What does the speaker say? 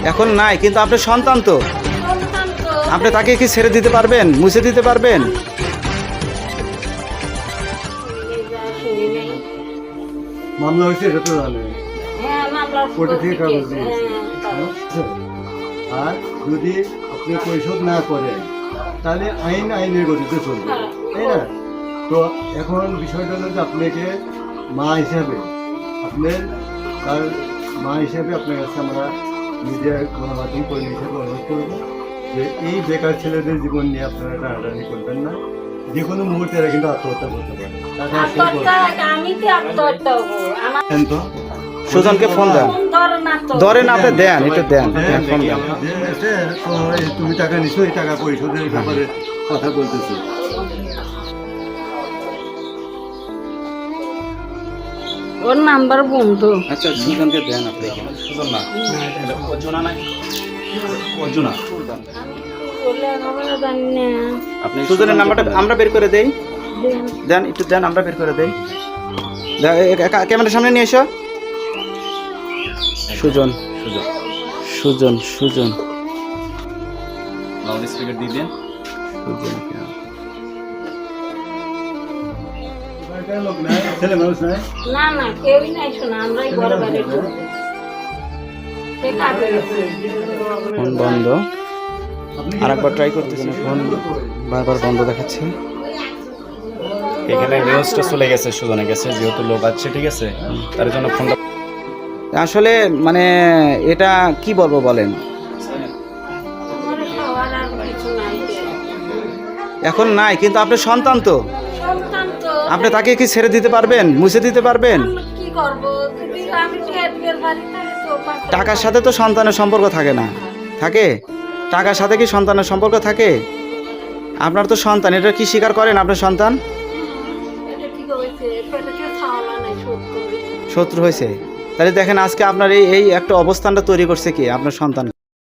এখন নাই, কিন্তু আপনার সন্তান তো, সন্তান তো আপনি তাকে কি ছেড়ে দিতে পারবেন, মুছে দিতে পারবেন? শুনি নাই। মামলা হয়েছে এটা তো জানে। হ্যাঁ, মামলার কোর্টে থেকে কাগজ হ্যাঁ, দিয়েছে। আর যদি আপনি পরিশোধ না করেন তাহলে আইনের গতিতে চলবে, তাই না? তো এখন বিষয়টা হলো যে আপনাকে মা হিসাবে তার মা হিসাবে আপনার কাছে আমরা মিডিয়া গণমাধ্যম কর্মী হিসেবে অনুরোধ করবো যে এই বেকার ছেলেদের জীবন নিয়ে আপনারা টানাটানি করবেন না। যে কোনো মুহূর্তে এরা কিন্তু আত্মহত্যা করতে পারে। তাকে আসলে আত্মহত্যা, আমি কি আত্মহত্যা হবো? আমার বলবেন তো সুজনকে ফোন দেন, ফোন ধরে না তো। ধরেন আপনি, দেন একটু দেন, ফোন দেন। তুমি টাকা নিছো, এই টাকা পরিশোধের ব্যাপারে কথা বলতেছি। ওর নাম্বার বন্ধু। আচ্ছা, সুজনকে দেন আপনি। সুজন না, অর্জুনা নাই, অর্জুনা। বলে আমরা জানি না। আপনি সুজনের নাম্বারটা আমরা বের করে দেই, দেন। দেন একটু দেন, আমরা বের করে দেই। ক্যামেরার সামনে নিয়ে এসো। সুজন, সুজন সুজন, সুজন, লাউড স্পিকার দিয়ে দেন। সুজন। লোক নাই, ছেলে মানুষ নাই। না না, কেউই নাই, শোনা আমরাই ঘরে বাইরে ঢুকবো। সে কাজে গেছে। ফোন বন্ধ, আরেকবার ট্রাই করতেছি, ফোন বারবার বন্ধ দেখাচ্ছে। এখানে নিউজটা চলে গেছে, সুজনে গেছে, যেহেতু লোক আছে, ঠিক আছে, তার জন্য ফোনটা। আসলে মানে এটা কি বলবো বলেন, আমার খাওয়ার আর কিছু নাই। এখন নাই, কিন্তু আপনার সন্তান তো, সন্তান তো আপনি তাকে কি ছেড়ে দিতে পারবেন, মুছে দিতে পারবেন? আমি কি করবো? যদি আমি তো এদিকের বাড়ি থাকি তো পাশে- টাকার সাথে তো সন্তানের সম্পর্ক থাকে না, থাকে? টাকার সাথে কি সন্তানের সম্পর্ক থাকে? আপনার তো সন্তান, এটা কি স্বীকার করেন আপনার সন্তান এটা ঠিক হয়েছে, পেটে কেউ খাওয়ালা নাই, সত্য হয়েছে। শত্রু হয়েছে? তাহলে দেখেন আজকে আপনার এই একটা অবস্থানটা তৈরি করছে কি আপনার সন্তান।